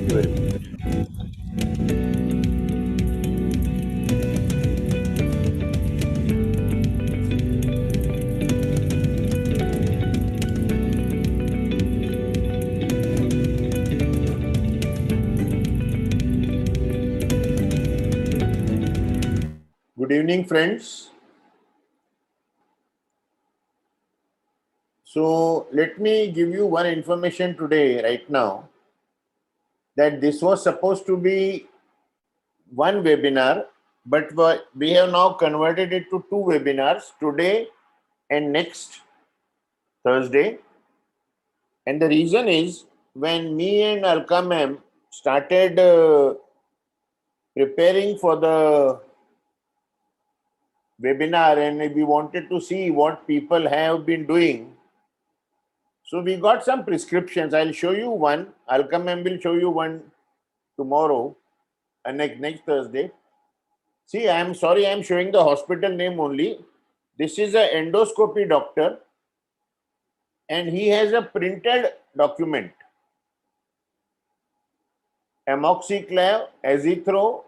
Thank you very much. Good evening, friends. So, let me give you one information today, right now, that this was supposed to be one webinar, but we have now converted it to two webinars today and next Thursday. And the reason is when me and Alka ma'am started preparing for the webinar and we wanted to see what people have been doing. So we got some prescriptions. I'll show you one. Alka ma'am will show you one tomorrow and next Thursday. See, I'm sorry, I'm showing the hospital name only. This is a endoscopy doctor and he has a printed document. Amoxiclav, azithro,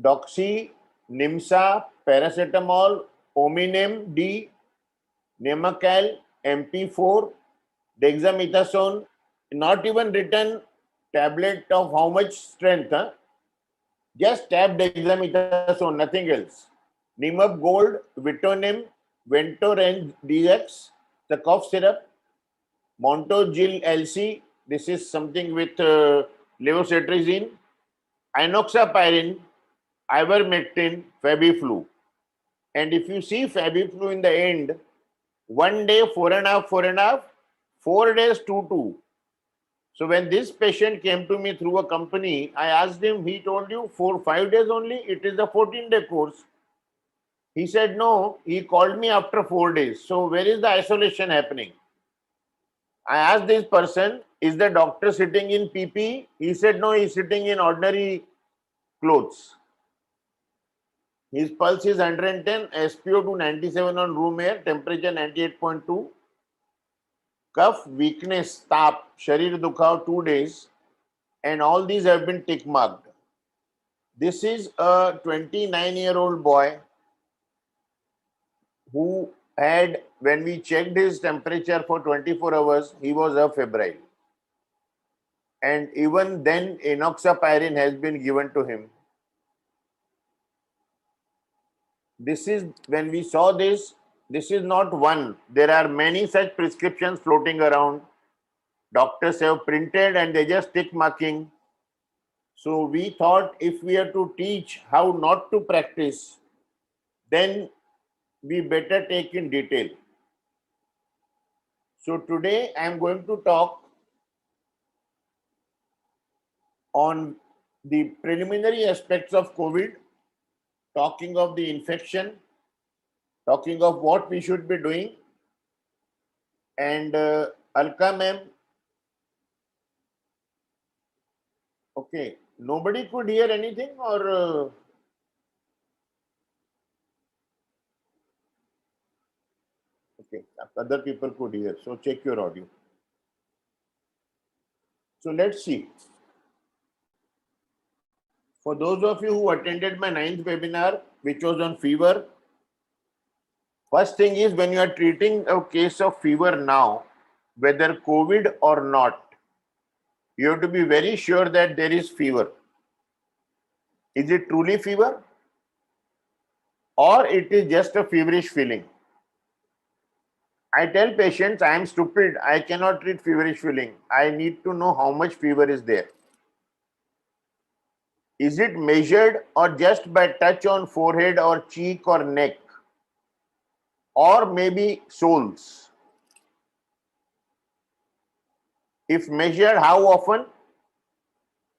doxy, nimsa, paracetamol, Ominem D, Nemacal, MP4, dexamethasone, not even written tablet of how much strength, huh? Just tab dexamethasone, nothing else. Nimab Gold, Vitonim, Ventoren DX, the cough syrup, Montogil LC, this is something with levocetirizine, inoxaparin, ivermectin, Fabiflu. And if you see Fabiflu in the end, 1 day, 4.5, 4.5, 4 days, 2. So when this patient came to me through a company, I asked him, he told you 5 days only, it is a 14-day course. He said, no, he called me after 4 days. So where is the isolation happening? I asked this person, is the doctor sitting in PP? He said, no, he's sitting in ordinary clothes. His pulse is 110, SpO2 97 on room air, temperature 98.2. Cough, weakness, tap, sharir dukhav 2 days, and all these have been tick marked. This is a 29-year-old boy who had, when we checked his temperature for 24 hours, he was febrile. And even then, enoxaparin has been given to him. This is, when we saw this is not one. There are many such prescriptions floating around. Doctors have printed and they just tick marking. So we thought if we are to teach how not to practice, then we better take in detail. So today I am going to talk on the preliminary aspects of COVID, talking of the infection, talking of what we should be doing. And Alka ma'am, okay, nobody could hear anything or okay, other people could hear. So check your audio. So let's see. For those of you who attended my 9th webinar, which was on fever, first thing is when you are treating a case of fever now, whether COVID or not, you have to be very sure that there is fever. Is it truly fever? Or it is just a feverish feeling? I tell patients, I am stupid, I cannot treat feverish feeling. I need to know how much fever is there. Is it measured or just by touch on forehead or cheek or neck? Or maybe soles? If measured, how often?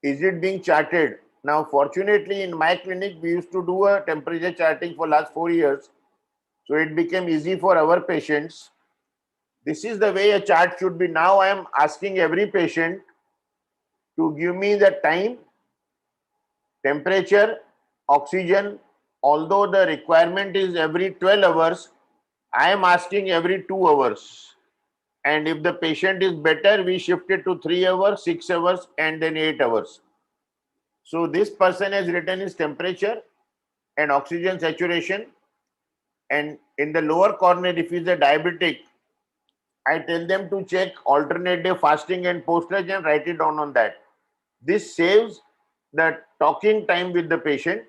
Is it being charted? Now, fortunately, in my clinic, we used to do a temperature charting for last 4 years. So it became easy for our patients. This is the way a chart should be. Now I am asking every patient to give me the time, temperature, oxygen. Although the requirement is every 12 hours, I am asking every 2 hours. And if the patient is better, we shift it to 3 hours, 6 hours, and then 8 hours. So this person has written his temperature and oxygen saturation. And in the lower corner, if he's a diabetic, I tell them to check alternate day fasting and postage and write it down on that. This saves the talking time with the patient.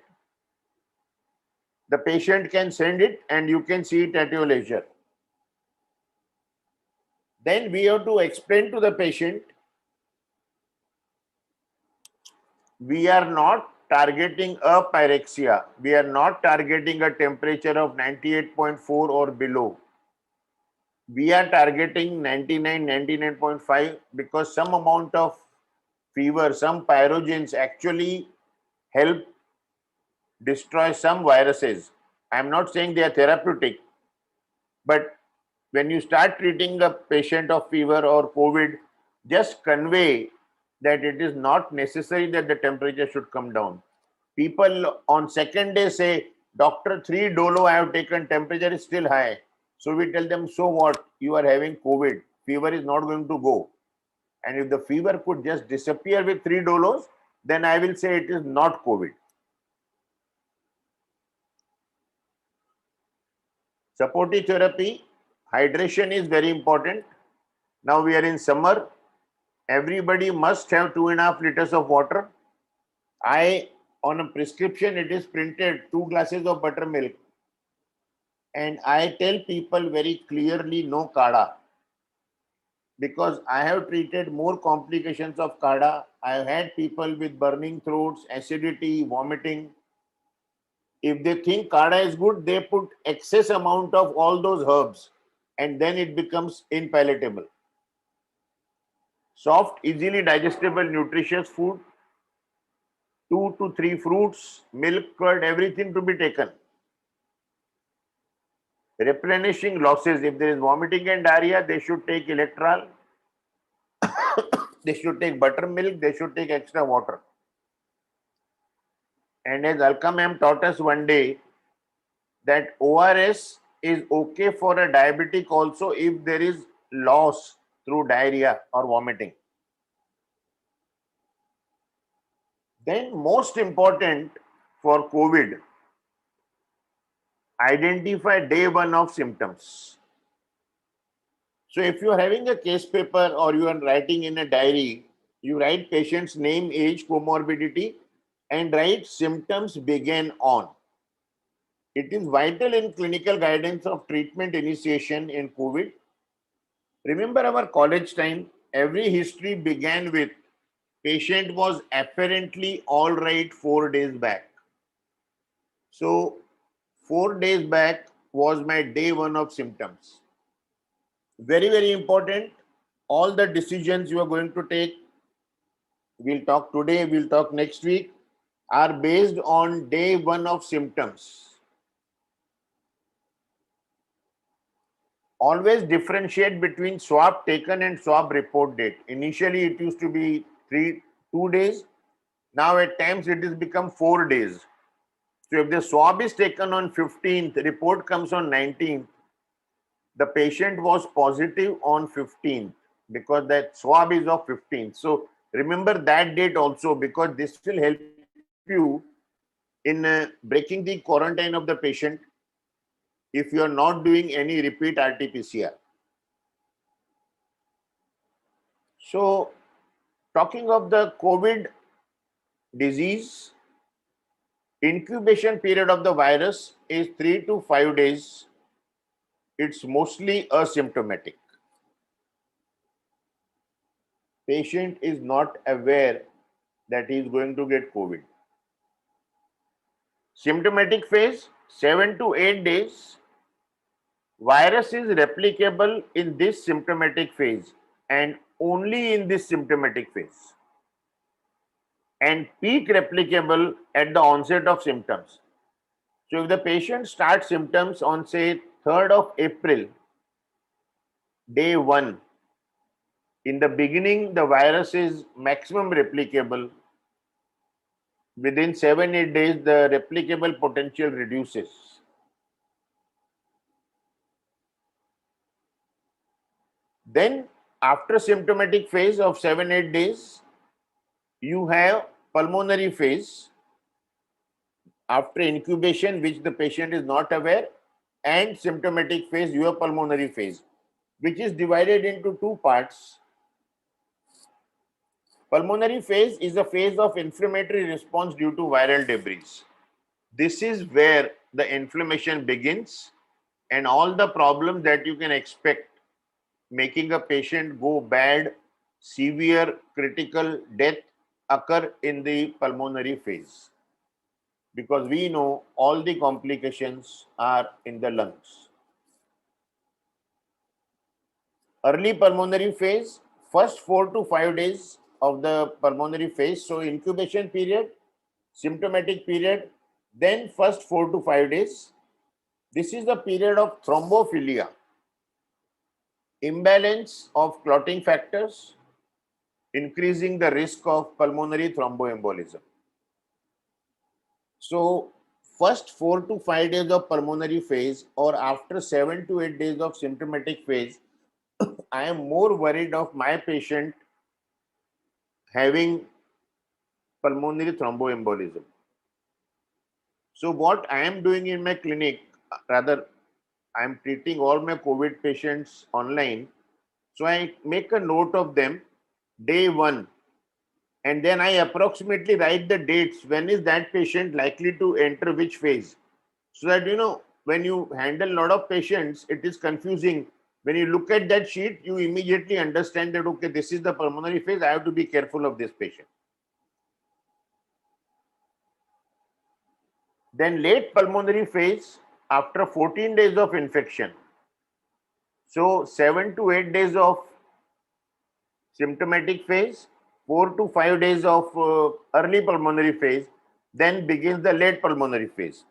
The patient can send it and you can see it at your leisure. Then we have to explain to the patient, we are not targeting a pyrexia. We are not targeting a temperature of 98.4 or below. We are targeting 99, 99.5 because some amount of fever, some pyrogens actually help destroy some viruses. I'm not saying they are therapeutic, but when you start treating a patient of fever or COVID, just convey that it is not necessary that the temperature should come down. People on second day say, Doctor, 3 dolo I have taken, temperature is still high. So we tell them, so what? You are having COVID. Fever is not going to go. And if the fever could just disappear with 3 dolos, then I will say it is not COVID. Supportive therapy, hydration is very important. Now we are in summer. Everybody must have 2.5 liters of water. On a prescription, it is printed 2 glasses of buttermilk. And I tell people very clearly, no kada. Because I have treated more complications of kada. I have had people with burning throats, acidity, vomiting. If they think kada is good, they put excess amount of all those herbs and then it becomes impalatable. Soft, easily digestible, nutritious food, 2 to 3 fruits, milk, curd, everything to be taken. Replenishing losses. If there is vomiting and diarrhea, they should take electral. They should take buttermilk. They should take extra water. And as Alka ma'am taught us one day, that ORS is okay for a diabetic also if there is loss through diarrhea or vomiting. Then most important for COVID, identify day 1 of symptoms. So if you are having a case paper or you are writing in a diary, you write patient's name, age, comorbidity, and write symptoms began on. It is vital in clinical guidance of treatment initiation in COVID. Remember our college time, every history began with patient was apparently all right 4 days back. So 4 days back was my day 1 of symptoms. Very, very important. All the decisions you are going to take, we'll talk today, we'll talk next week, are based on day 1 of symptoms. Always differentiate between swab taken and swab report date. Initially, it used to be 2 days. Now at times it has become 4 days. So if the swab is taken on 15th, report comes on 19th, the patient was positive on 15th because that swab is of 15th. So remember that date also, because this will help you in breaking the quarantine of the patient if you are not doing any repeat RT-PCR. So talking of the COVID disease, incubation period of the virus is 3 to 5 days. It's mostly asymptomatic. Patient is not aware that he is going to get COVID. Symptomatic phase, 7 to 8 days. Virus is replicable in this symptomatic phase and only in this symptomatic phase. And peak replicable at the onset of symptoms. So if the patient starts symptoms on say 3rd of April, day 1, in the beginning the virus is maximum replicable. Within 7-8 days the replicable potential reduces. Then after symptomatic phase of 7-8 days, you have pulmonary phase after incubation, which the patient is not aware, and symptomatic phase, you have pulmonary phase, which is divided into two parts. Pulmonary phase is a phase of inflammatory response due to viral debris. This is where the inflammation begins and all the problems that you can expect, making a patient go bad, severe, critical death occur in the pulmonary phase. Because we know all the complications are in the lungs. Early pulmonary phase, first 4 to 5 days of the pulmonary phase. So incubation period, symptomatic period, then first 4 to 5 days. This is the period of thrombophilia, imbalance of clotting factors, increasing the risk of pulmonary thromboembolism. So first 4 to 5 days of pulmonary phase or after 7 to 8 days of symptomatic phase, I am more worried of my patient having pulmonary thromboembolism. So what I am doing in my clinic, rather I am treating all my COVID patients online. So I make a note of them day 1, and then I approximately write the dates when is that patient likely to enter which phase. So that when you handle a lot of patients, it is confusing. When you look at that sheet, you immediately understand that, okay, this is the pulmonary phase, I have to be careful of this patient. Then late pulmonary phase after 14 days of infection. So 7 to 8 days of symptomatic phase, 4 to 5 days of early pulmonary phase, then begins the late pulmonary phase.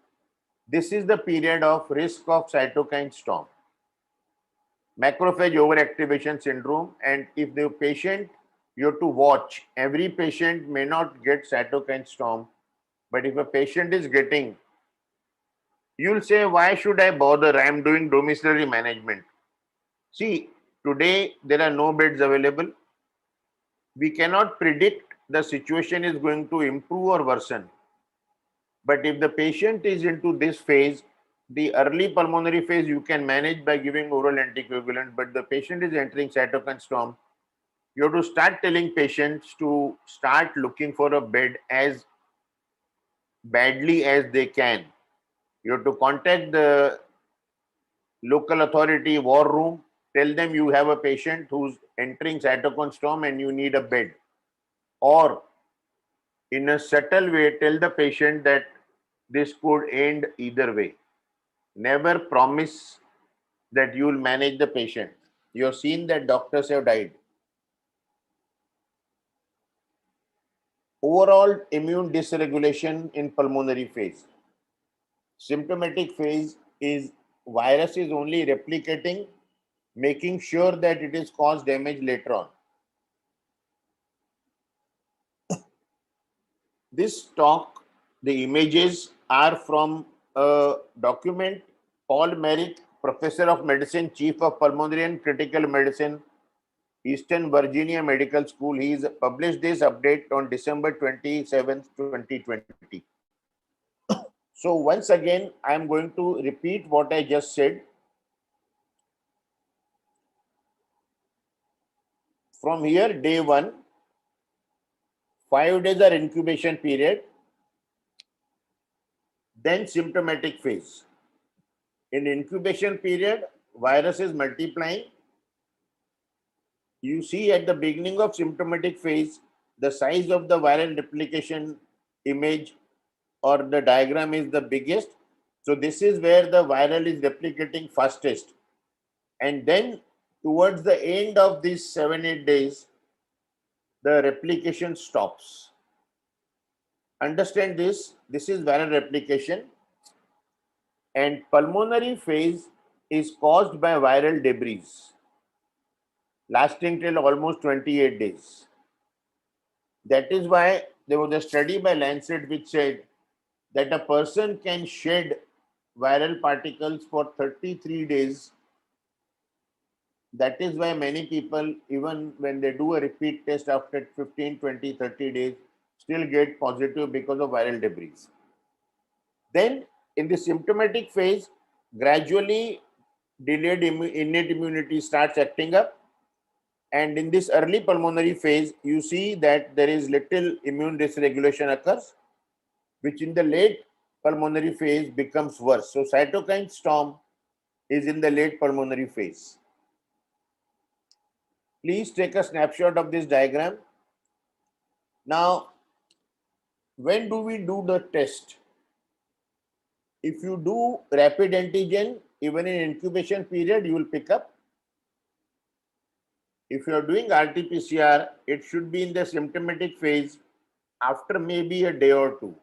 This is the period of risk of cytokine storm, macrophage overactivation syndrome. And if the patient, you have to watch, every patient may not get cytokine storm, but if a patient is getting, you'll say, why should I bother? I am doing domiciliary management. See, today there are no beds available. We cannot predict the situation is going to improve or worsen. But if the patient is into this phase, the early pulmonary phase you can manage by giving oral anticoagulant, but the patient is entering cytokine storm, you have to start telling patients to start looking for a bed as badly as they can. You have to contact the local authority war room, tell them you have a patient who's entering cytokine storm and you need a bed. Or in a subtle way, tell the patient that this could end either way. Never promise that you will manage the patient. You have seen that doctors have died. Overall immune dysregulation in pulmonary phase. Symptomatic phase is virus is only replicating, making sure that it is cause damage later on. This talk, the images are from a document. Paul Merrick, Professor of Medicine, Chief of Pulmonary and Critical Medicine, Eastern Virginia Medical School. He has published this update on December 27th, 2020. So once again, I am going to repeat what I just said. From here, day 1, 5 days are incubation period, then symptomatic phase. In incubation period, virus is multiplying. You see at the beginning of symptomatic phase, the size of the viral replication image or the diagram is the biggest. So this is where the viral is replicating fastest. And then towards the end of these 7-8 days, the replication stops. Understand this. This is viral replication. And pulmonary phase is caused by viral debris lasting till almost 28 days. That is why there was a study by Lancet which said that a person can shed viral particles for 33 days That is why many people, even when they do a repeat test after 15, 20, 30 days, still get positive because of viral debris. Then in the symptomatic phase, gradually delayed innate immunity starts acting up. And in this early pulmonary phase, you see that there is little immune dysregulation occurs, which in the late pulmonary phase becomes worse. So cytokine storm is in the late pulmonary phase. Please take a snapshot of this diagram. Now, when do we do the test? If you do rapid antigen, even in incubation period, you will pick up. If you are doing RT-PCR, it should be in the symptomatic phase after maybe a day or two.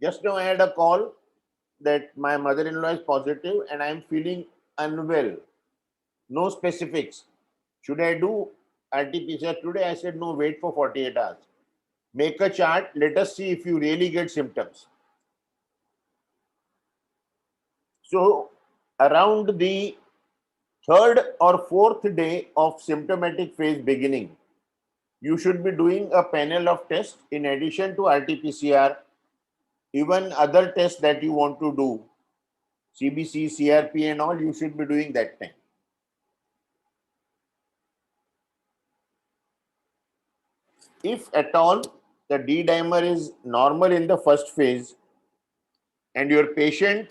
Just now I had a call that my mother-in-law is positive and I am feeling unwell. No specifics. Should I do RT-PCR today? I said, no, wait for 48 hours. Make a chart. Let us see if you really get symptoms. So around the third or fourth day of symptomatic phase beginning, you should be doing a panel of tests in addition to RT-PCR, even other tests that you want to do, CBC, CRP and all, you should be doing that time. If at all the D-dimer is normal in the first phase and your patient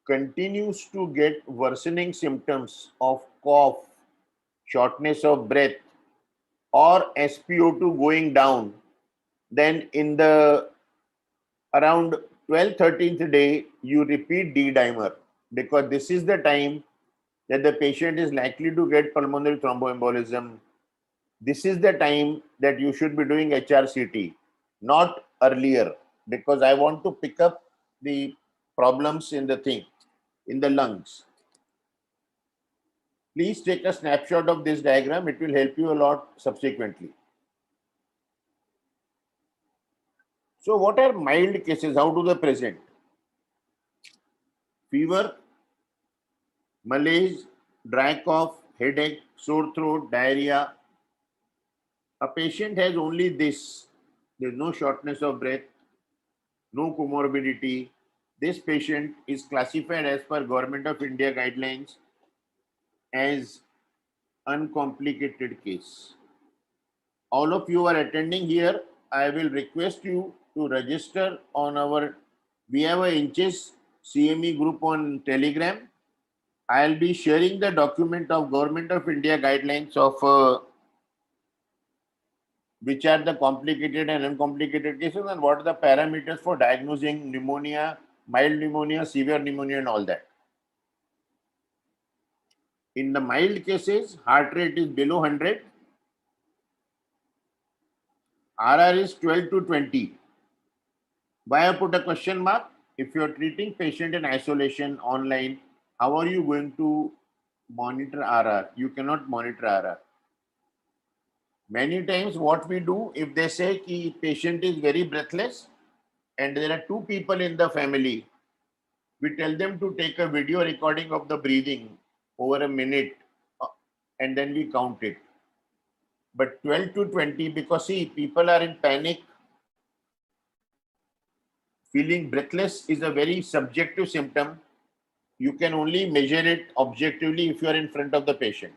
continues to get worsening symptoms of cough, shortness of breath, or SpO2 going down, then in the around 12th, 13th day, you repeat D-dimer, because this is the time that the patient is likely to get pulmonary thromboembolism. This is the time that you should be doing HRCT, not earlier, because I want to pick up the problems in the thing, in the lungs. Please take a snapshot of this diagram. It will help you a lot subsequently. So what are mild cases? How do they present? Fever, malaise, dry cough, headache, sore throat, diarrhea. A patient has only this. There's no shortness of breath, no comorbidity. This patient is classified as per Government of India guidelines as uncomplicated case. All of you are attending here. I will request you to register on our, we have a inches CME group on Telegram. I'll be sharing the document of Government of India guidelines of which are the complicated and uncomplicated cases and what are the parameters for diagnosing pneumonia, mild pneumonia, severe pneumonia and all that. In the mild cases, heart rate is below 100. RR is 12 to 20. Why I put a question mark? If you are treating patient in isolation online, how are you going to monitor RR? You cannot monitor RR. Many times what we do, if they say the patient is very breathless and there are two people in the family, we tell them to take a video recording of the breathing over a minute and then we count it. But 12 to 20, because see, people are in panic. Feeling breathless is a very subjective symptom. You can only measure it objectively if you are in front of the patient.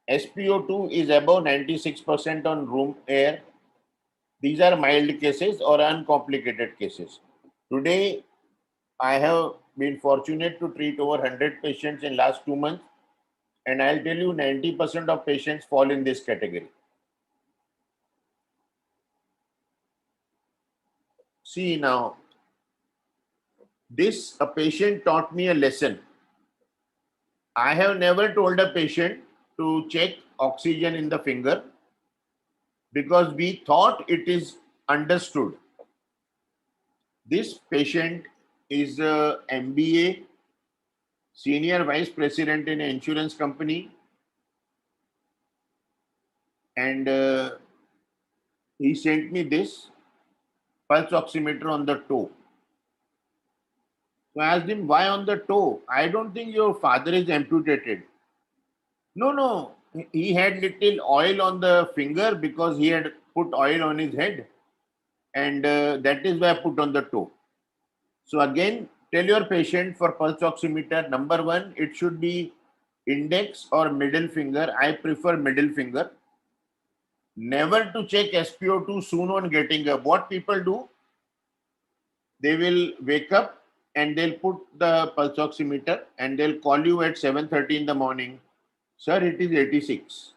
SpO2 is above 96% on room air. These are mild cases or uncomplicated cases. Today, I have been fortunate to treat over 100 patients in last 2 months, and I'll tell you 90% of patients fall in this category. See now, a patient taught me a lesson. I have never told a patient to check oxygen in the finger because we thought it is understood. This patient is a MBA, senior vice president in an insurance company, and he sent me this pulse oximeter on the toe. So I asked him, why on the toe? I don't think your father is amputated. No, no. He had little oil on the finger because he had put oil on his head. And that is why I put on the toe. So again, tell your patient for pulse oximeter, number one, it should be index or middle finger. I prefer middle finger. Never to check SpO2 soon on getting up. What people do, they will wake up and they'll put the pulse oximeter and they'll call you at 7:30 in the morning. Sir, it is 86.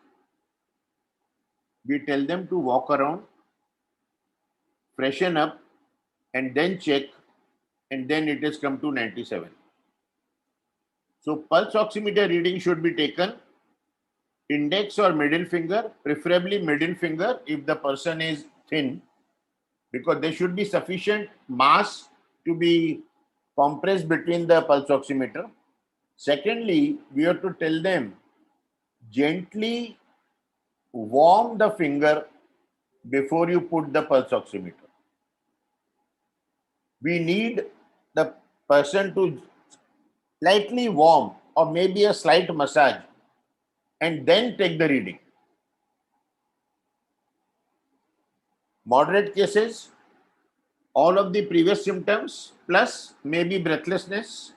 We tell them to walk around, freshen up, and then check, and then it has come to 97. So pulse oximeter reading should be taken index or middle finger, preferably middle finger if the person is thin, because there should be sufficient mass to be compressed between the pulse oximeter. Secondly, we have to tell them gently warm the finger before you put the pulse oximeter. We need the person to lightly warm or maybe a slight massage and then take the reading. Moderate cases, all of the previous symptoms plus maybe breathlessness.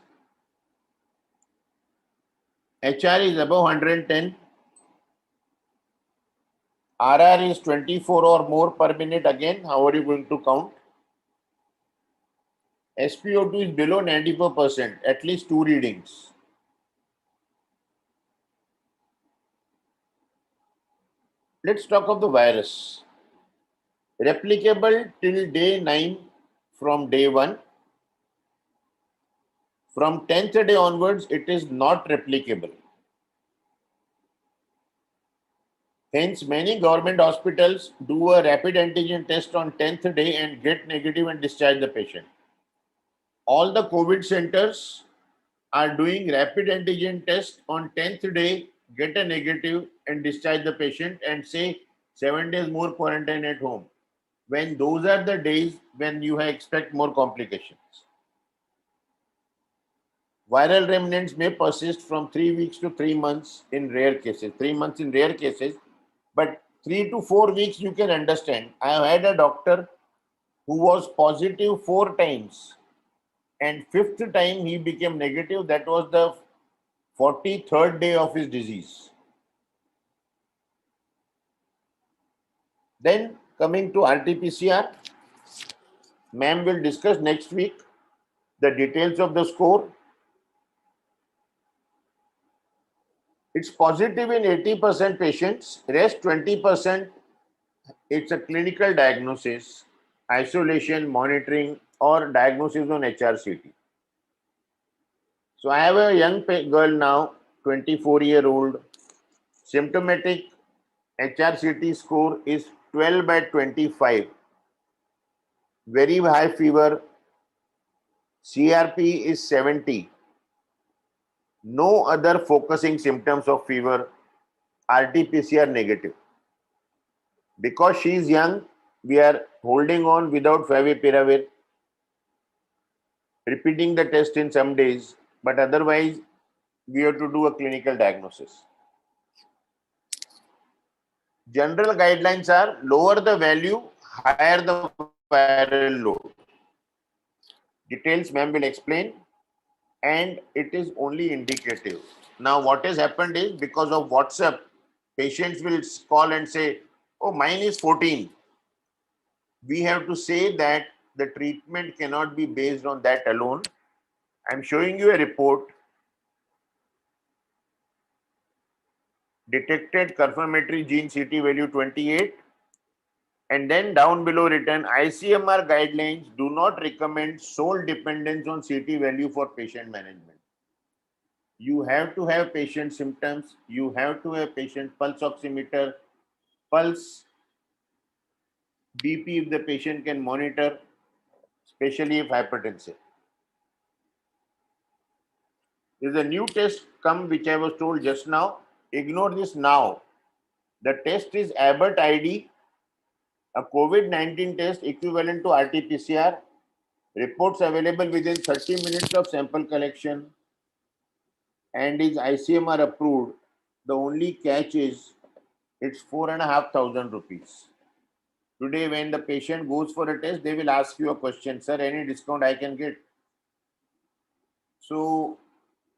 HR is above 110. RR is 24 or more per minute. Again, how are you going to count? SpO2 is below 94%, at least 2 readings. Let's talk of the virus. Replicable till day 9 from day 1. From 10th day onwards, it is not replicable. Hence, many government hospitals do a rapid antigen test on 10th day and get negative and discharge the patient. All the COVID centers are doing rapid antigen test on 10th day, get a negative and discharge the patient and say 7 days more quarantine at home. When those are the days when you expect more complications. Viral remnants may persist from 3 weeks to 3 months in rare cases. 3 months in rare cases, but 3 to 4 weeks you can understand. I have had a doctor who was positive 4 times and 5th time he became negative. That was the 43rd day of his disease. Then coming to RT-PCR, ma'am will discuss next week the details of the score. It's positive in 80% patients, rest 20%, it's a clinical diagnosis, isolation, monitoring, or diagnosis on HRCT. So I have a young girl now, 24-year-old, symptomatic HRCT score is 12/25, very high fever, CRP is 70, no other focusing symptoms of fever, RT-PCR negative. Because she is young, we are holding on without favipiravir, repeating the test in some days, but otherwise we have to do a clinical diagnosis. General guidelines are lower the value, higher the viral load. Details ma'am will explain, and it is only indicative. Now what has happened is, because of WhatsApp, patients will call and say, oh, mine is 14. We have to say that the treatment cannot be based on that alone. I'm showing you a report. Detected confirmatory gene CT value 28, and then down below written ICMR guidelines do not recommend sole dependence on CT value for patient management. You have to have patient symptoms, you have to have patient pulse oximeter, pulse, BP if the patient can monitor, especially if hypertensive. There's a new test come which I was told just now. Ignore this now. The test is Abbott ID, a COVID-19 test equivalent to RT-PCR. Reports available within 30 minutes of sample collection and is ICMR approved. The only catch is it's 4,500 rupees. Today, when the patient goes for a test, they will ask you a question, sir, any discount I can get? So,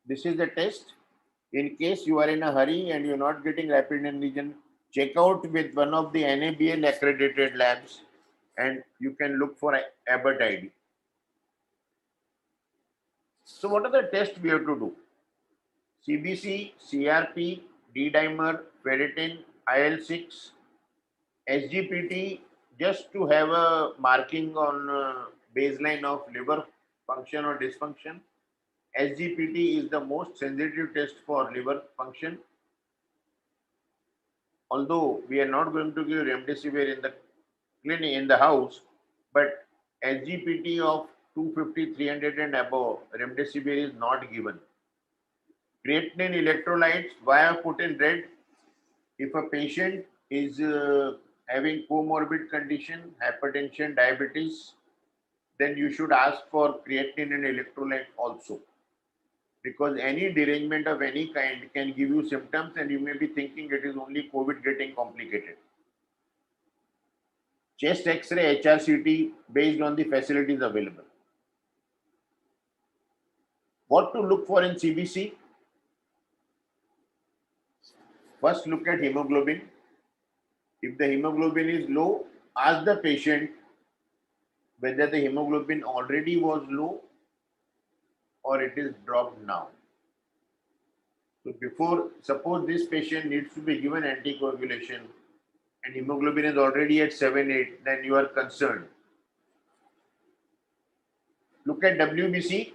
this is the test. In case you are in a hurry and you're not getting rapid antigen, check out with one of the NABL accredited labs and you can look for Abbott ID. So, what are the tests we have to do? CBC, CRP, D-dimer, ferritin, IL-6, SGPT, just to have a marking on baseline of liver function or dysfunction. SGPT is the most sensitive test for liver function. Although we are not going to give remdesivir in the clinic, in the house, but SGPT of 250, 300 and above, remdesivir is not given. Creatinine electrolytes, why I put in red? If a patient is having comorbid condition, hypertension, diabetes, then you should ask for creatinine and electrolyte also. Because any derangement of any kind can give you symptoms and you may be thinking it is only COVID getting complicated. Chest X-ray, HRCT based on the facilities available. What to look for in CBC? First, look at hemoglobin. If the hemoglobin is low, ask the patient whether the hemoglobin already was low or it is dropped now. So before, suppose this patient needs to be given anticoagulation and hemoglobin is already at 7, 8, then you are concerned. Look at WBC.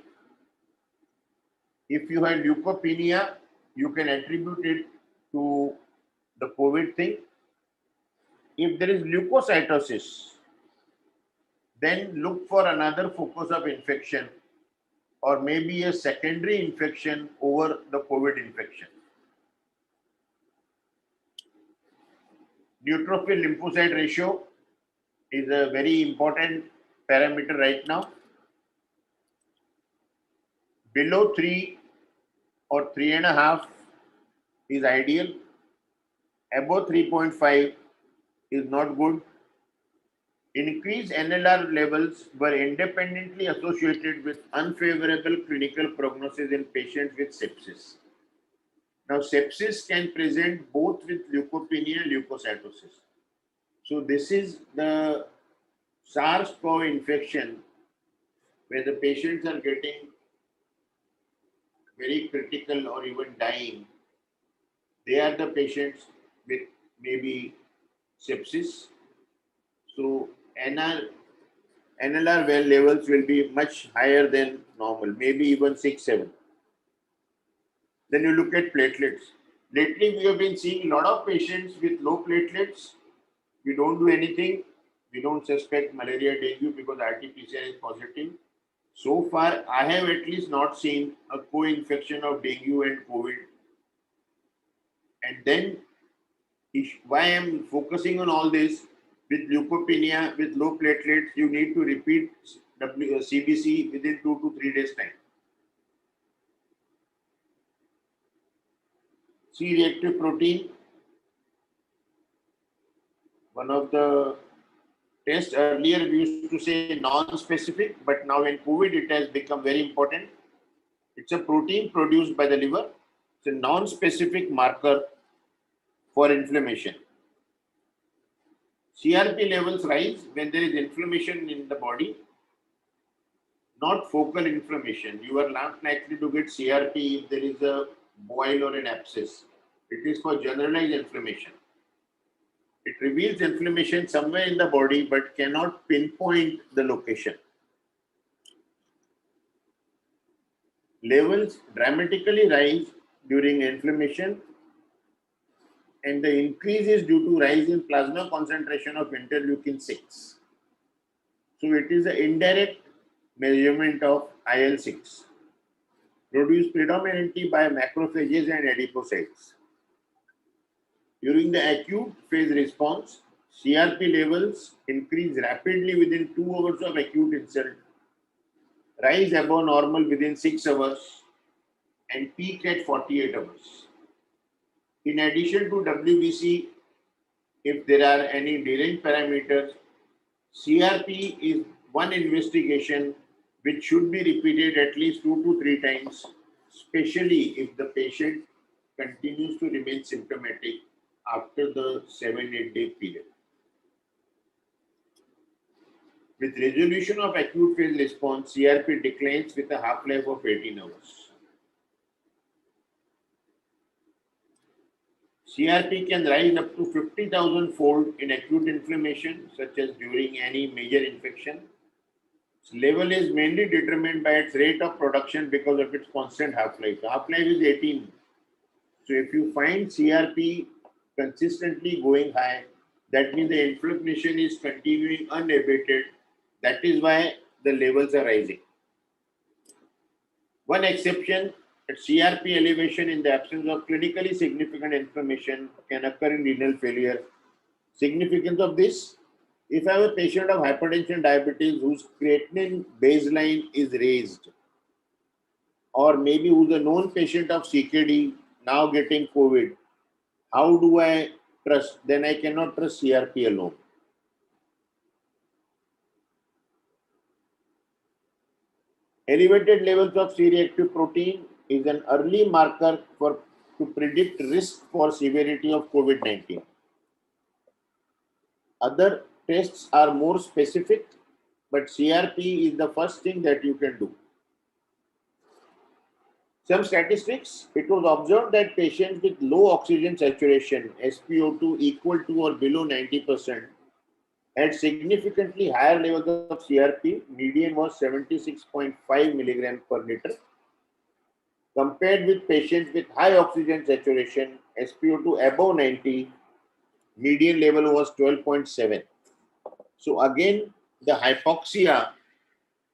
If you have leukopenia, you can attribute it to the COVID thing. If there is leukocytosis, then look for another focus of infection or maybe a secondary infection over the COVID infection. Neutrophil lymphocyte ratio is a very important parameter right now. Below 3 or 3.5 is ideal. Above 3.5 is not good. Increased NLR levels were independently associated with unfavorable clinical prognosis in patients with sepsis. Now, sepsis can present both with leukopenia and leukocytosis. So, this is the SARS-CoV infection where the patients are getting very critical or even dying. They are the patients with maybe sepsis. So, NLR levels will be much higher than normal, maybe even 6, 7. Then you look at platelets. Lately, we have been seeing a lot of patients with low platelets. We don't do anything. We don't suspect malaria, dengue because RT-PCR is positive. So far, I have at least not seen a co-infection of dengue and COVID. And then, why I am focusing on all this, with leukopenia, with low platelets, you need to repeat CBC within 2 to 3 days time. C-reactive protein, one of the tests earlier we used to say non-specific, but now in COVID it has become very important. It's a protein produced by the liver. It's a non-specific marker for inflammation. CRP levels rise when there is inflammation in the body, not focal inflammation. You are not likely to get CRP if there is a boil or an abscess. It is for generalized inflammation. It reveals inflammation somewhere in the body but cannot pinpoint the location. Levels dramatically rise during inflammation, and the increase is due to rise in plasma concentration of interleukin 6. So it is an indirect measurement of IL-6, produced predominantly by macrophages and adipocytes. During the acute phase response, CRP levels increase rapidly within 2 hours of acute insult rise above normal within 6 hours, and peak at 48 hours. In addition to WBC, if there are any deranged parameters, CRP is one investigation which should be repeated at least 2 to 3 times, especially if the patient continues to remain symptomatic after the 7-8 day period. With resolution of acute phase response, CRP declines with a half-life of 18 hours. CRP can rise up to 50,000 fold in acute inflammation, such as during any major infection. Its level is mainly determined by its rate of production because of its constant half-life. Half-life is 18. So if you find CRP consistently going high, that means the inflammation is continuing unabated. That is why the levels are rising. One exception, CRP elevation in the absence of clinically significant inflammation can occur in renal failure. Significance of this, if I have a patient of hypertension diabetes whose creatinine baseline is raised, or maybe who's a known patient of CKD now getting COVID, how do I trust? Then I cannot trust CRP alone. Elevated levels of C-reactive protein is an early marker to predict risk for severity of COVID-19. Other tests are more specific, but CRP is the first thing that you can do. Some statistics, it was observed that patients with low oxygen saturation, SpO2 equal to or below 90%, had significantly higher levels of CRP. Median was 76.5 milligram per liter. Compared with patients with high oxygen saturation, SpO2 above 90, median level was 12.7. So again, the hypoxia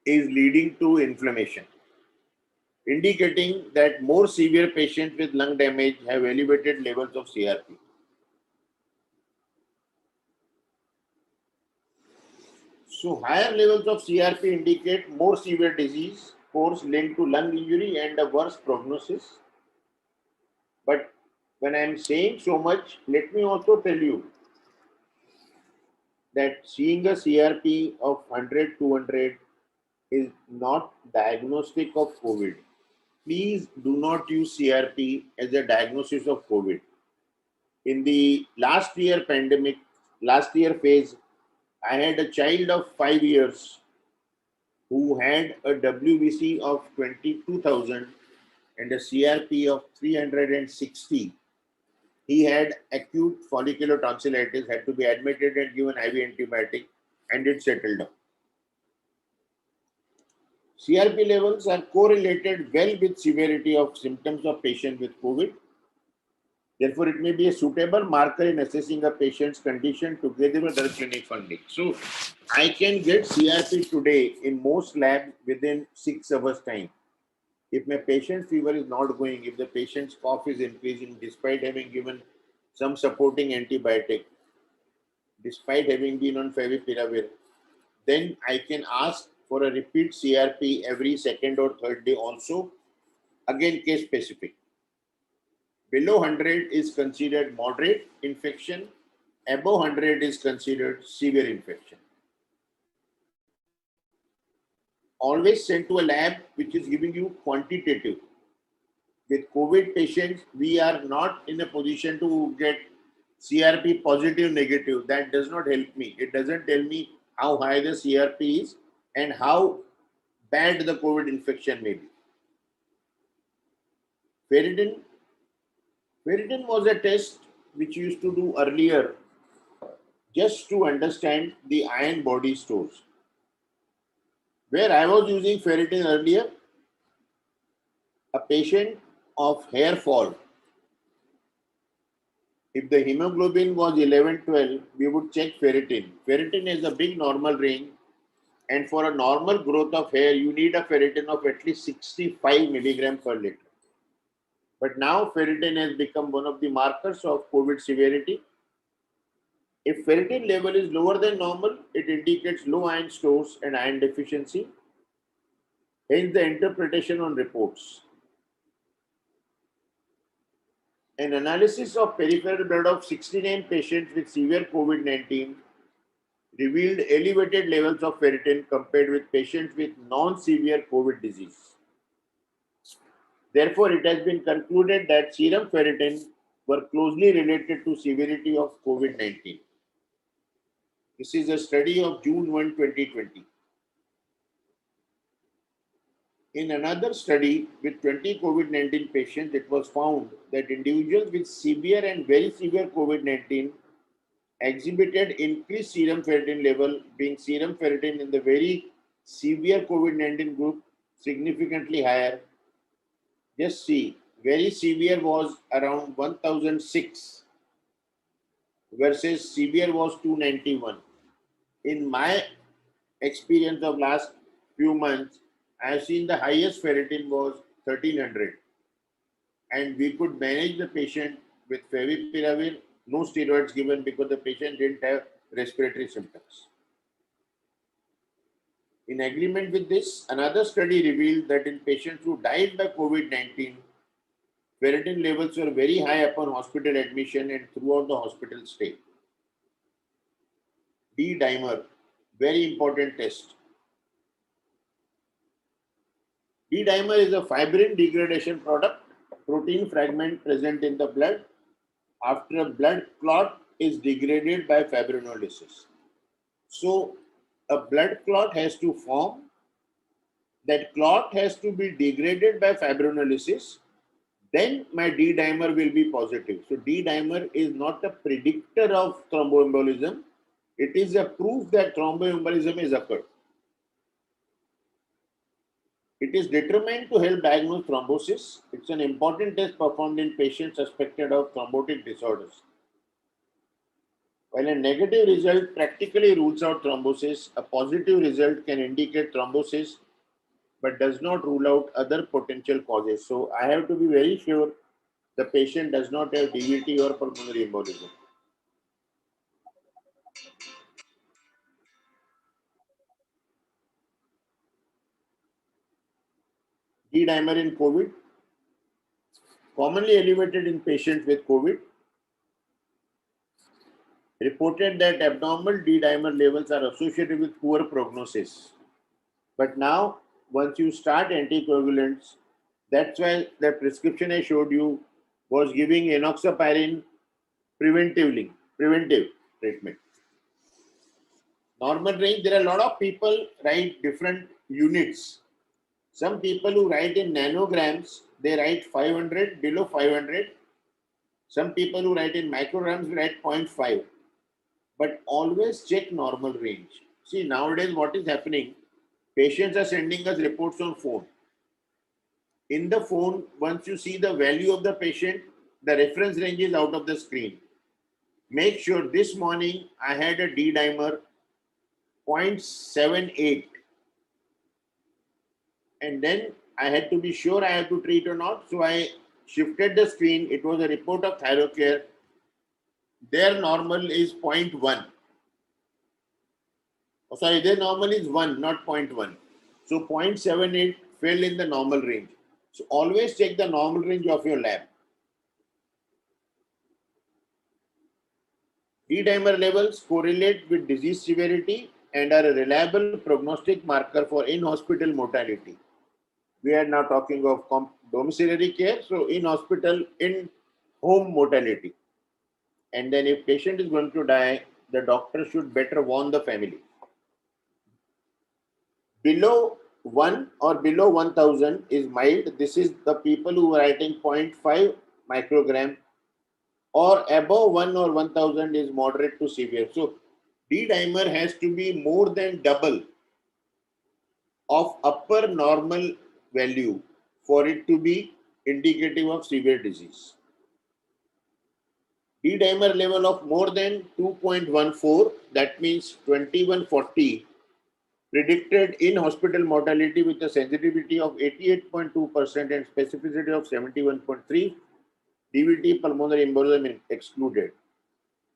is leading to inflammation, indicating that more severe patients with lung damage have elevated levels of CRP. So higher levels of CRP indicate more severe disease course linked to lung injury and a worse prognosis. But when I am saying so much, let me also tell you that seeing a CRP of 100, 200 is not diagnostic of COVID. Please do not use CRP as a diagnosis of COVID. In the last year pandemic, last year phase, I had a child of 5 years who had a WBC of 22,000 and a CRP of 360. He had acute follicular tonsillitis, had to be admitted and given IV antibiotic, and it settled down. CRP levels are correlated well with severity of symptoms of patients with COVID. Therefore, it may be a suitable marker in assessing a patient's condition together with other clinic findings. So, I can get CRP today in most labs within 6 hours time. If my patient's fever is not going, if the patient's cough is increasing despite having given some supporting antibiotic, despite having been on favipiravir, then I can ask for a repeat CRP every second or third day also, again case specific. Below 100 is considered moderate infection, above 100 is considered severe infection. Always send to a lab which is giving you quantitative. With COVID patients, we are not in a position to get CRP positive, negative. That does not help me. It doesn't tell me how high the CRP is and how bad the COVID infection may be. Ferritin. Ferritin was a test which you used to do earlier just to understand the iron body stores. Where I was using ferritin earlier, a patient of hair fall, if the hemoglobin was 11, 12, we would check ferritin. Ferritin is a big normal range, and for a normal growth of hair, you need a ferritin of at least 65 milligram per liter. But now ferritin has become one of the markers of COVID severity. If ferritin level is lower than normal, it indicates low iron stores and iron deficiency. Hence the interpretation on reports. An analysis of peripheral blood of 69 patients with severe COVID-19 revealed elevated levels of ferritin compared with patients with non-severe COVID disease. Therefore, it has been concluded that serum ferritin were closely related to severity of COVID-19. This is a study of June 1, 2020. In another study with 20 COVID-19 patients, it was found that individuals with severe and very severe COVID-19 exhibited increased serum ferritin level, being serum ferritin in the very severe COVID-19 group significantly higher. Just see, very severe was around 1006 versus severe was 291. In my experience of last few months, I have seen the highest ferritin was 1300, and we could manage the patient with favipiravir, no steroids given because the patient didn't have respiratory symptoms. In agreement with this, another study revealed that in patients who died by COVID-19, ferritin levels were very high upon hospital admission and throughout the hospital stay. D-dimer, very important test. D-dimer is a fibrin degradation product, protein fragment present in the blood after a blood clot is degraded by fibrinolysis. So, a blood clot has to form, that clot has to be degraded by fibrinolysis, then my D-dimer will be positive. So, D-dimer is not a predictor of thromboembolism, it is a proof that thromboembolism has occurred. It is determined to help diagnose thrombosis. It's an important test performed in patients suspected of thrombotic disorders. While a negative result practically rules out thrombosis, a positive result can indicate thrombosis but does not rule out other potential causes. So I have to be very sure the patient does not have DVT or pulmonary embolism. D-dimer in COVID, commonly elevated in patients with COVID, reported that abnormal D-dimer levels are associated with poor prognosis. But now, once you start anticoagulants, that's why the prescription I showed you was giving enoxaparin preventive treatment. Normal range, there are a lot of people write different units. Some people who write in nanograms, they write 500, below 500. Some people who write in micrograms write 0.5. But always check normal range. See, nowadays what is happening, patients are sending us reports on phone. In the phone, once you see the value of the patient, the reference range is out of the screen. Make sure this morning I had a D-dimer 0.78. And then I had to be sure I have to treat or not. So I shifted the screen. It was a report of Thyrocare. Their normal is 0.1. Oh, sorry, their normal is 1, not 0.1. So 0.78 fell in the normal range. So always check the normal range of your lab. D-dimer levels correlate with disease severity and are a reliable prognostic marker for in-hospital mortality. We are now talking of domiciliary care, so in-hospital, in-home mortality. And then if patient is going to die, the doctor should better warn the family. Below 1 or below 1000 is mild. This is the people who are writing 0.5 microgram, or above 1 or 1000 is moderate to severe. So D-dimer has to be more than double of upper normal value for it to be indicative of severe disease. D-dimer level of more than 2.14, that means 2140, predicted in-hospital mortality with a sensitivity of 88.2% and specificity of 71.3. DVT, pulmonary embolism excluded.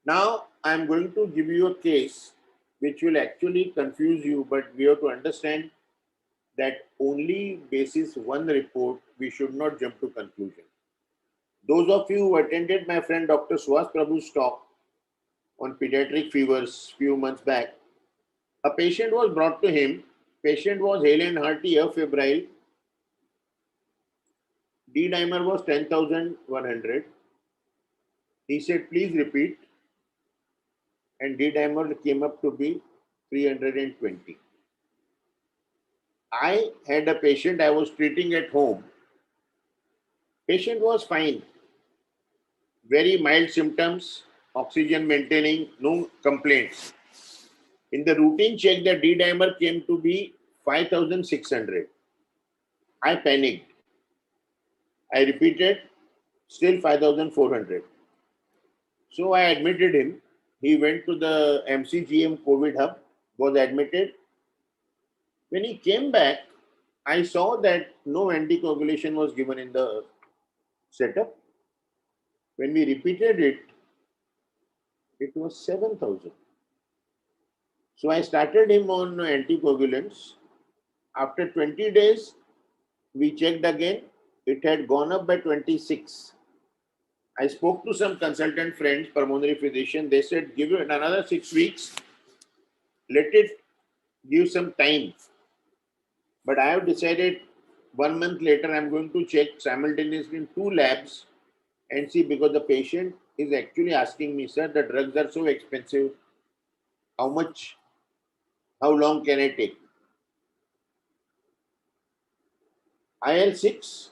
Now, I am going to give you a case which will actually confuse you, but we have to understand that only basis one report, we should not jump to conclusion. Those of you who attended my friend Dr. Suhas Prabhu's talk on pediatric fevers few months back, a patient was brought to him. Patient was hale and hearty, febrile. D-dimer was 10,100. He said, please repeat. And D-dimer came up to be 320. I had a patient I was treating at home. Patient was fine. Very mild symptoms, oxygen maintaining, no complaints. In the routine check, the D-dimer came to be 5,600. I panicked. I repeated, still 5,400. So I admitted him. He went to the MCGM COVID hub, was admitted. When he came back, I saw that no anticoagulation was given in the setup. When we repeated it, it was 7,000. So I started him on anticoagulants. After 20 days, we checked again. It had gone up by 26. I spoke to some consultant friends, pulmonary physician. They said, give it another 6 weeks. Let it give some time. But I have decided 1 month later, I'm going to check simultaneously in 2 labs and see, because the patient is actually asking me, sir, the drugs are so expensive. How long can I take? IL-6,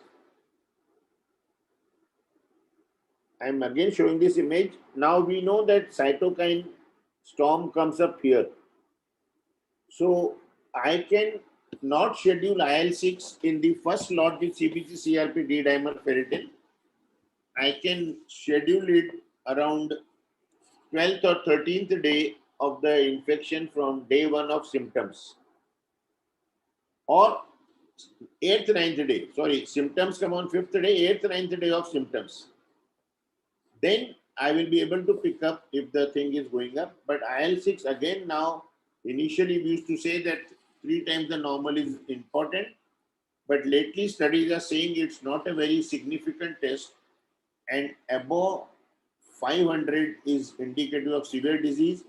I'm again showing this image. Now we know that cytokine storm comes up here. So I can not schedule IL-6 in the first lot with CBC, CRP, D-dimer, ferritin. I can schedule it around 12th or 13th day of the infection from day 1 of symptoms. Or 8th, 9th day. Sorry, symptoms come on 5th day, 8th, 9th day of symptoms. Then I will be able to pick up if the thing is going up. But IL-6 again now, initially we used to say that 3 times the normal is important. But lately studies are saying it's not a very significant test, and above 500 is indicative of severe disease.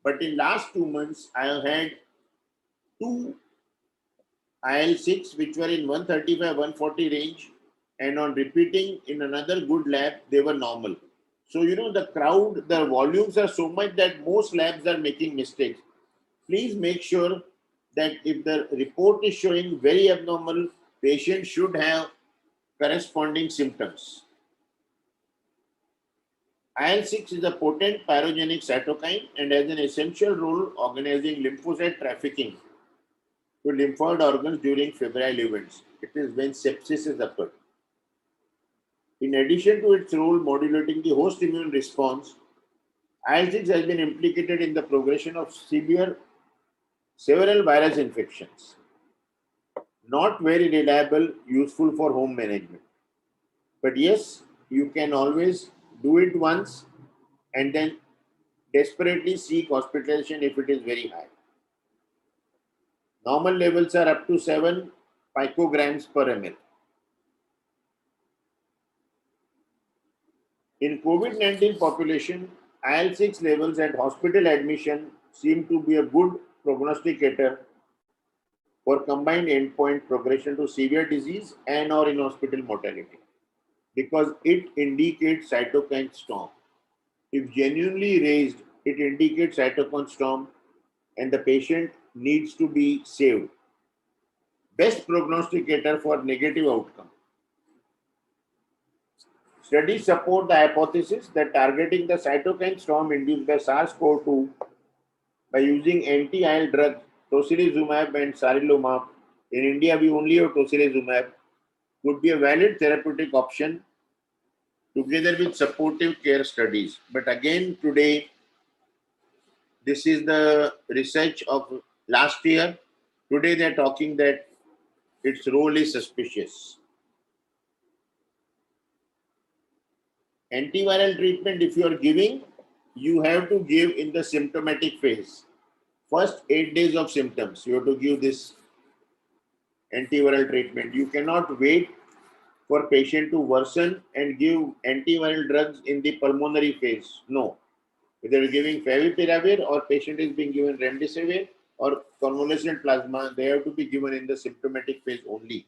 But in last 2 months, I have had 2 IL-6 which were in 135, 140 range, and on repeating in another good lab, they were normal. So, the crowd, the volumes are so much that most labs are making mistakes. Please make sure that if the report is showing very abnormal, patient should have corresponding symptoms. IL-6 is a potent pyrogenic cytokine and has an essential role organizing lymphocyte trafficking to lymphoid organs during febrile events. It is when sepsis is occurred. In addition to its role modulating the host immune response, IL-6 has been implicated in the progression of several virus infections. Not very reliable, useful for home management. But yes, you can always do it once and then desperately seek hospitalization if it is very high. Normal levels are up to 7 picograms per ml. In COVID-19 population, IL-6 levels at hospital admission seem to be a good prognosticator for combined endpoint progression to severe disease and or in hospital mortality, because it indicates cytokine storm. If genuinely raised, it indicates cytokine storm and the patient needs to be saved. Best prognosticator for negative outcome. Studies support the hypothesis that targeting the cytokine storm induced by SARS-CoV-2 by using anti-IL drugs, tocilizumab and sarilumab, in India we only have tocilizumab, would be a valid therapeutic option together with supportive care studies. But again, today, this is the research of last year. Today they are talking that its role is suspicious. Antiviral treatment, if you are giving, you have to give in the symptomatic phase. First 8 days of symptoms, you have to give this antiviral treatment. You cannot wait for patient to worsen and give antiviral drugs in the pulmonary phase. No. Whether you're giving favipiravir or patient is being given remdesivir or convalescent plasma, they have to be given in the symptomatic phase only.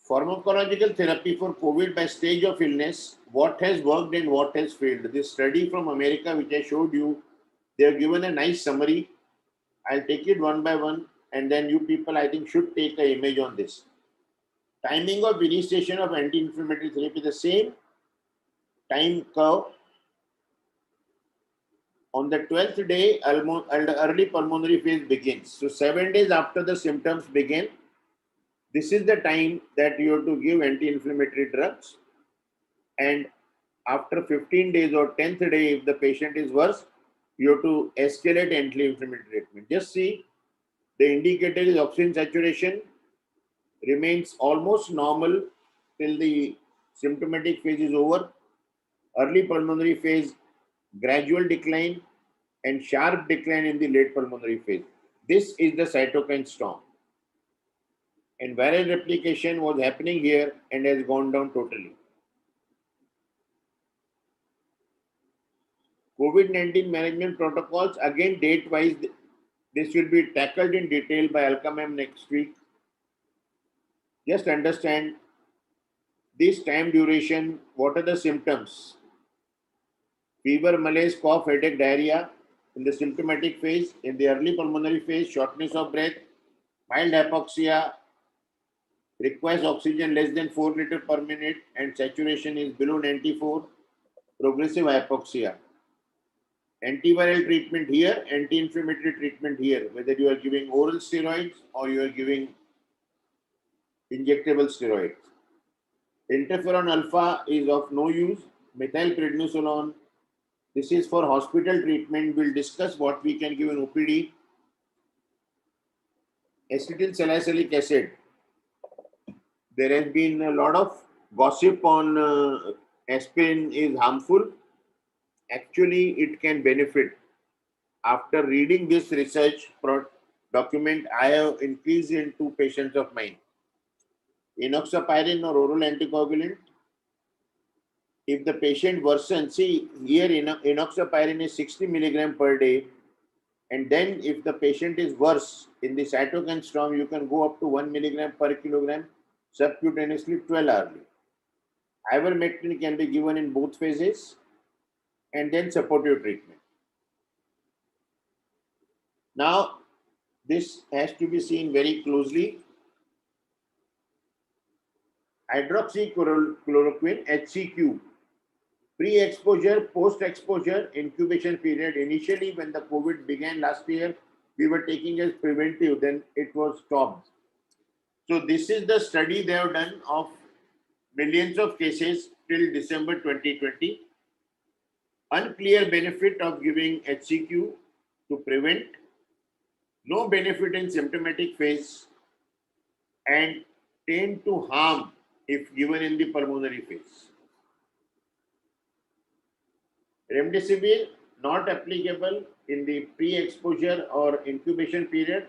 Pharmacological therapy for COVID by stage of illness, what has worked and what has failed. This study from America, which I showed you, they have given a nice summary. I'll take it one by one, and then you people, I think, should take an image on this. Timing of initiation of anti-inflammatory therapy, the same time curve. On the 12th day, early pulmonary phase begins. So 7 days after the symptoms begin, this is the time that you have to give anti-inflammatory drugs. And after 15 days or 10th day, if the patient is worse, you have to escalate anti-inflammatory treatment. Just see, the indicator is oxygen saturation remains almost normal till the symptomatic phase is over. Early pulmonary phase, gradual decline and sharp decline in the late pulmonary phase. This is the cytokine storm. And viral replication was happening here and has gone down totally. COVID-19 management protocols, again date-wise, this will be tackled in detail by Alka ma'am next week. Just understand this time duration, what are the symptoms? Fever, malaise, cough, headache, diarrhea in the symptomatic phase. In the early pulmonary phase, shortness of breath, mild hypoxia, requires oxygen less than 4 liters per minute and saturation is below 94, progressive hypoxia. Antiviral treatment here, anti-inflammatory treatment here, whether you are giving oral steroids or you are giving injectable steroids. Interferon alpha is of no use. Methylprednisolone, this is for hospital treatment. We'll discuss what we can give in OPD. Acetyl salicylic acid. There has been a lot of gossip on aspirin is harmful. Actually, it can benefit. After reading this research document, I have increased in 2 patients of mine. Enoxaparin or oral anticoagulant. If the patient worsens, see here enoxaparin is 60 milligram per day. And then if the patient is worse in the cytokine storm, you can go up to 1 milligram per kilogram subcutaneously 12 hourly. Ivermectin can be given in both phases and then supportive treatment. Now, this has to be seen very closely. Hydroxychloroquine, HCQ, pre-exposure, post-exposure, incubation period. Initially, when the COVID began last year, we were taking as preventive, then it was stopped. So this is the study they have done of millions of cases till December 2020. Unclear benefit of giving HCQ to prevent, no benefit in symptomatic phase, and tend to harm if given in the pulmonary phase. Remdesivir not applicable in the pre-exposure or incubation period.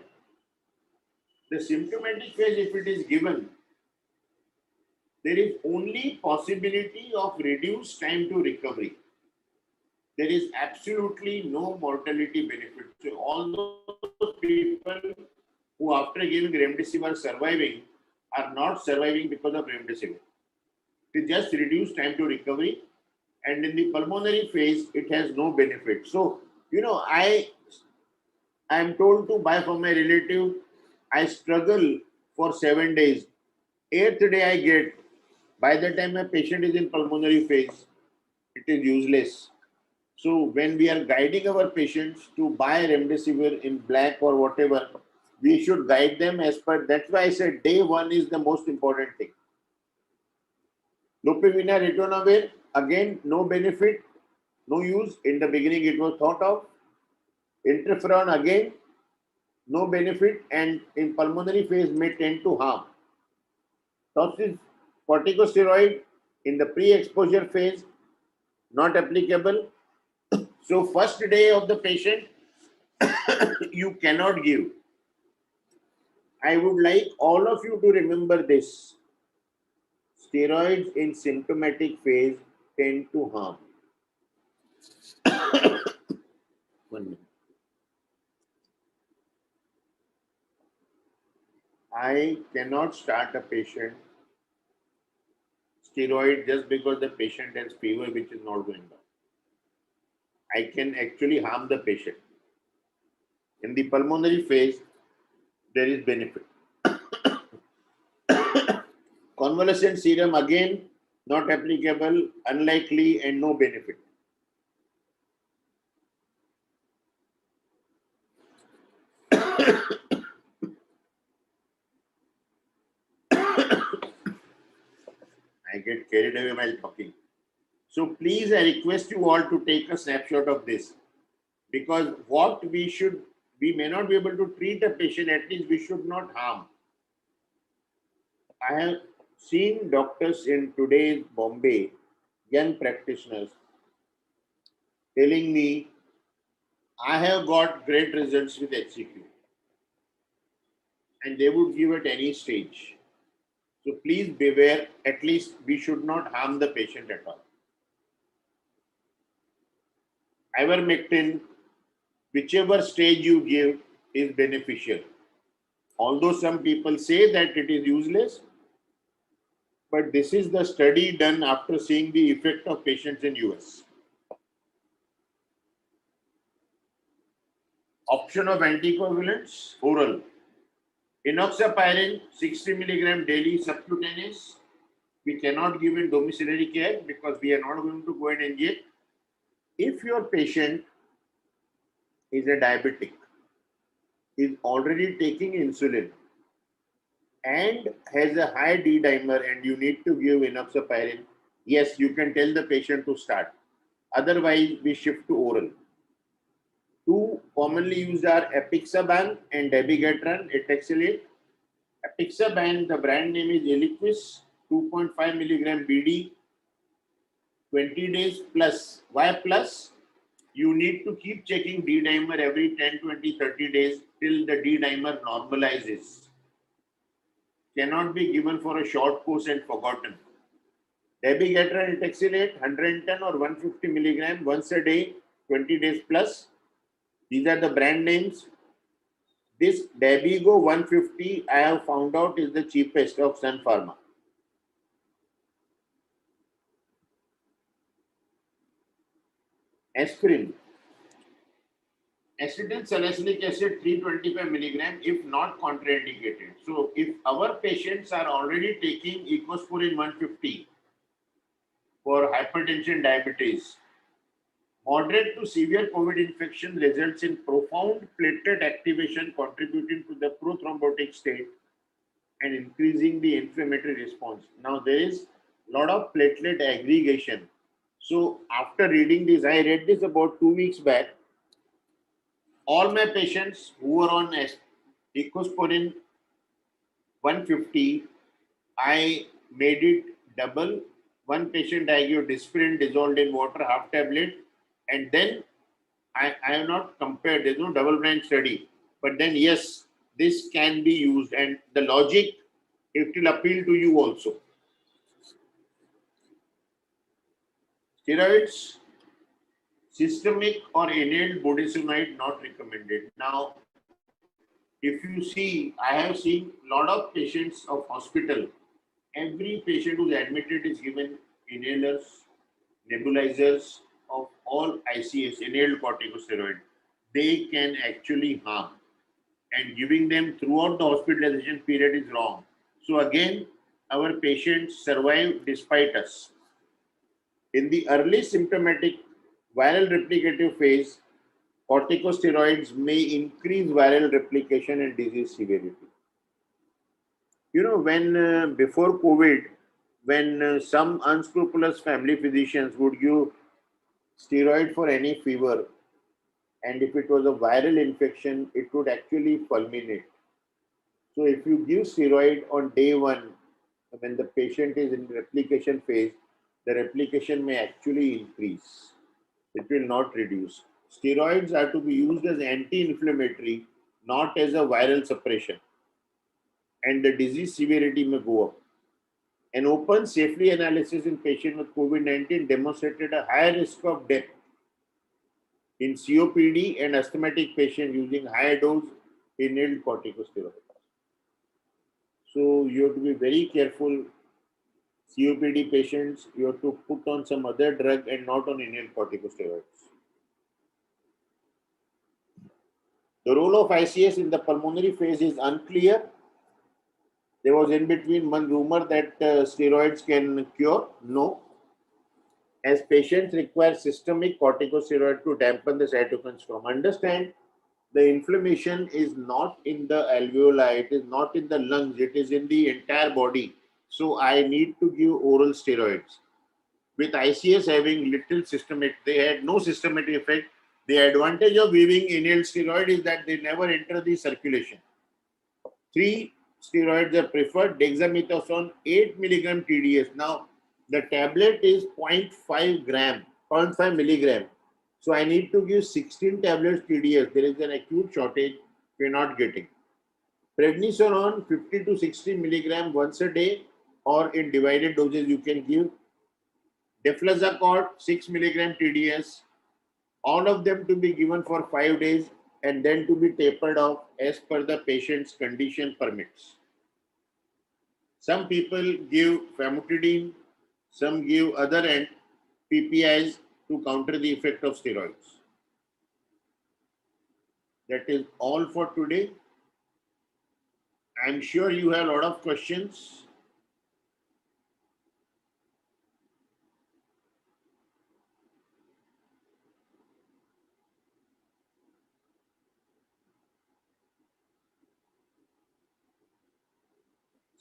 The symptomatic phase, if it is given, there is only possibility of reduced time to recovery. There is absolutely no mortality benefit. So all those people who after giving remdesivir are surviving are not surviving because of remdesivir. It just reduced time to recovery. And in the pulmonary phase, it has no benefit. So, I am told to buy from my relative. I struggle for 7 days. 8th day I get. By the time a patient is in pulmonary phase, it is useless. So when we are guiding our patients to buy remdesivir in black or whatever, we should guide them as per. That's why I said day 1 is the most important thing. Lopinavir, ritonavir, again, no benefit, no use. In the beginning, it was thought of. Interferon, again, no benefit, and in pulmonary phase may tend to harm. Corticosteroid in the pre-exposure phase, not applicable. So first day of the patient, you cannot give. I would like all of you to remember this. Steroids in symptomatic phase tend to harm. 1 minute. I cannot start a patient steroid just because the patient has fever which is not going down. I can actually harm the patient. In the pulmonary phase, there is benefit. Convalescent serum again not applicable, unlikely, and no benefit. I get carried away while talking. So please, I request you all to take a snapshot of this, because what we may not be able to treat a patient, at least we should not harm. I have seen doctors in today's Bombay, young practitioners, telling me, I have got great results with HCQ. And they would give at any stage. So please beware, at least we should not harm the patient at all. Ivermectin, whichever stage you give, is beneficial. Although some people say that it is useless, but this is the study done after seeing the effect of patients in US. Option of anticoagulants, oral. Enoxaparin, 60 milligram daily subcutaneous. We cannot give in domiciliary care because we are not going to go and inject. If your patient is a diabetic, is already taking insulin, and has a high D dimer and you need to give enoxaparin, yes, you can tell the patient to start. Otherwise, we shift to oral. Two commonly used are apixaban and dabigatran, etexylate. Apixaban, the brand name is Eliquis, 2.5 milligram BD, 20 days plus. Why plus? You need to keep checking D dimer every 10, 20, 30 days till the D dimer normalizes. Cannot be given for a short course and forgotten. Dabigatran etexylate 110 or 150 milligram once a day, 20 days plus. These are the brand names. This Dabigo 150 I have found out is the cheapest of Sun Pharma. Aspirin. Acetyl salicylic acid 325 milligram if not contraindicated. So if our patients are already taking Ecosporin 150 for hypertension, diabetes, moderate to severe COVID infection results in profound platelet activation contributing to the prothrombotic state and increasing the inflammatory response. Now there is a lot of platelet aggregation. So after reading this, I read this about 2 weeks back. All my patients who were on Ecosporin 150, I made it double. One patient I gave Dispirin dissolved in water, half tablet, and then I have not compared, there's no double blind study. But then yes, this can be used, and the logic, it will appeal to you also. Steroids, systemic or inhaled budesonide not recommended. Now, if you see, I have seen a lot of patients of hospital. Every patient who's admitted is given inhalers, nebulizers of all ICS, inhaled corticosteroid. They can actually harm, and giving them throughout the hospitalization period is wrong. So again, our patients survive despite us. In the early symptomatic viral replicative phase, corticosteroids may increase viral replication and disease severity. You know, when before COVID, when some unscrupulous family physicians would give steroid for any fever, and if it was a viral infection, it would actually fulminate. So if you give steroid on day one, when the patient is in replication phase, the replication may actually increase. It will not reduce. Steroids are to be used as anti-inflammatory, not as a viral suppression, and the disease severity may go up. An open safety analysis in patients with COVID-19 demonstrated a higher risk of death in COPD and asthmatic patients using higher dose inhaled corticosteroids. So you have to be very careful. COPD patients, you have to put on some other drug and not on inhaled corticosteroids. The role of ICS in the pulmonary phase is unclear. There was in between one rumor that steroids can cure. No, as patients require systemic corticosteroid to dampen the cytokine storm. Understand, the inflammation is not in the alveoli, it is not in the lungs, it is in the entire body. So I need to give oral steroids. With ICS having little systemic, they had no systemic effect. The advantage of giving inhaled steroid is that they never enter the circulation. 3 steroids are preferred: dexamethasone 8 milligram TDS. Now the tablet is 0.5 gram, 0.5 milligram. So I need to give 16 tablets TDS. There is an acute shortage we are not getting. Prednisolone 50 to 60 milligram once a day, or in divided doses you can give. Deflazacort 6 milligram TDS. All of them to be given for 5 days and then to be tapered off as per the patient's condition permits. Some people give famotidine, some give other PPIs to counter the effect of steroids. That is all for today. I'm sure you have a lot of questions.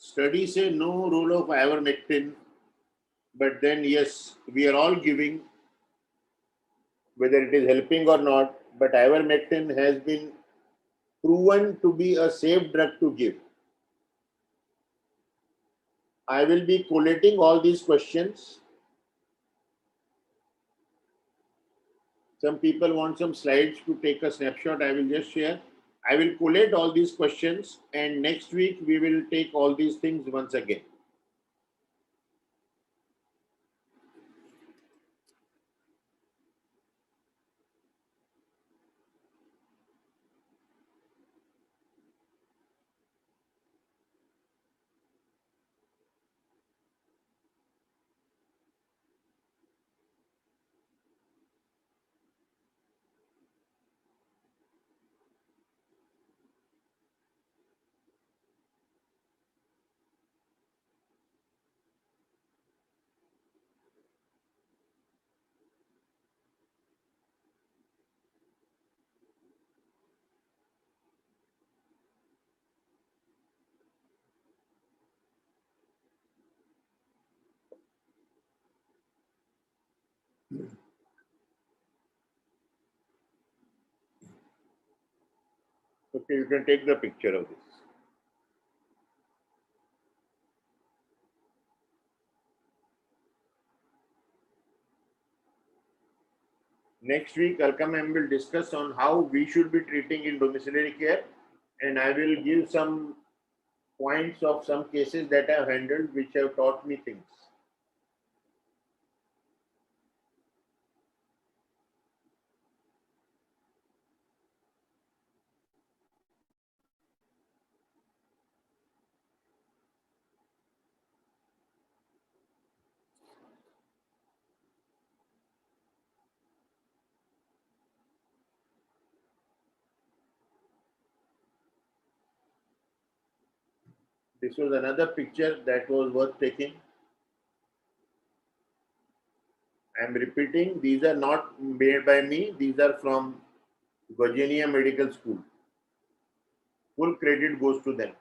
Studies say no role of ivermectin, but then yes, we are all giving, whether it is helping or not, but ivermectin has been proven to be a safe drug to give. I will be collating all these questions. Some people want some slides to take a snapshot. I will just share. I will collate all these questions, and next week we will take all these things once again. Okay, you can take the picture of this. Next week, Alka ma'am will discuss on how we should be treating in domiciliary care, and I will give some points of some cases that I have handled which have taught me things. This was another picture that was worth taking. I am repeating, these are not made by me, these are from Virginia Medical School. Full credit goes to them.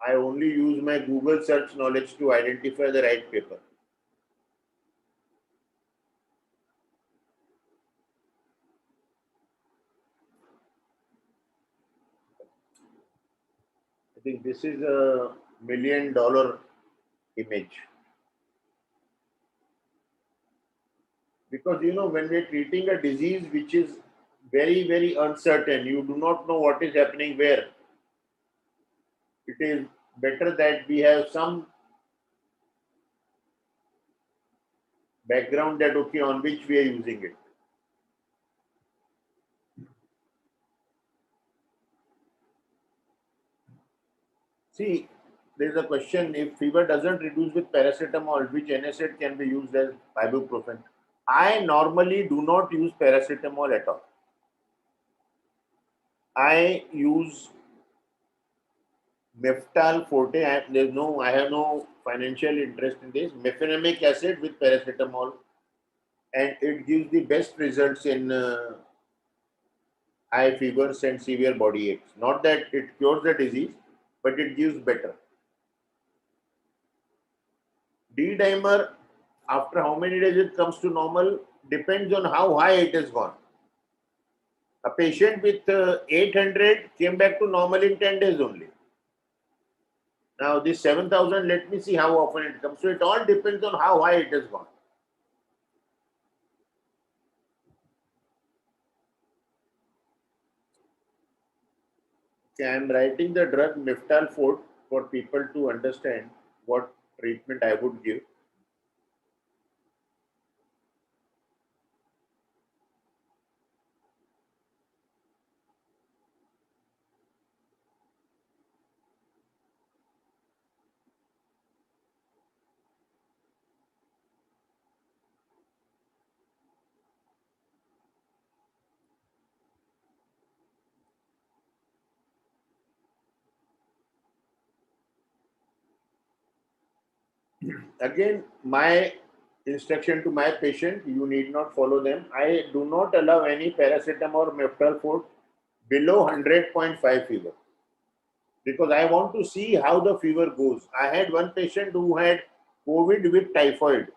I only use my Google search knowledge to identify the right paper. I think this is a $1 million image. Because when we're treating a disease which is very, very uncertain, you do not know what is happening where. It is better that we have some background that okay on which we are using it. See, there is a question: if fever doesn't reduce with paracetamol, which NSAID can be used as ibuprofen? I normally do not use paracetamol at all. I use Meftal Forte. I have no financial interest in this. Mefenamic acid with paracetamol, and it gives the best results in high fevers and severe body aches. Not that it cures the disease, but it gives better. D-dimer, after how many days it comes to normal, depends on how high it has gone. A patient with 800 came back to normal in 10 days only. Now this 7,000, let me see how often it comes. So it all depends on how high it has gone. Okay, I am writing the drug Miftal-Fort for people to understand what treatment I would give. Again, my instruction to my patient, you need not follow them. I do not allow any paracetamol or Miftal-Fort below 100.5 fever, because I want to see how the fever goes. I had one patient who had COVID with typhoid.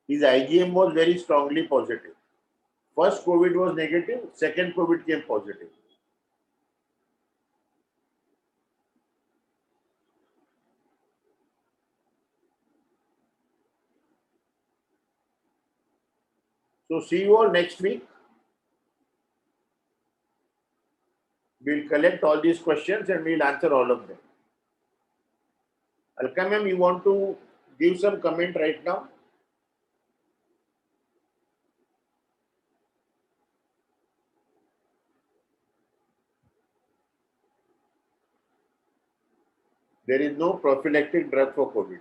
His IgM was very strongly positive. First COVID was negative, second COVID came positive. So see you all next week. We'll collect all these questions and we'll answer all of them. Alka ma'am, you want to give some comment right now? There is no prophylactic drug for COVID.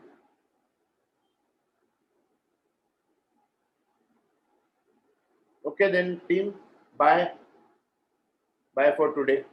Okay then team, bye. Bye for today.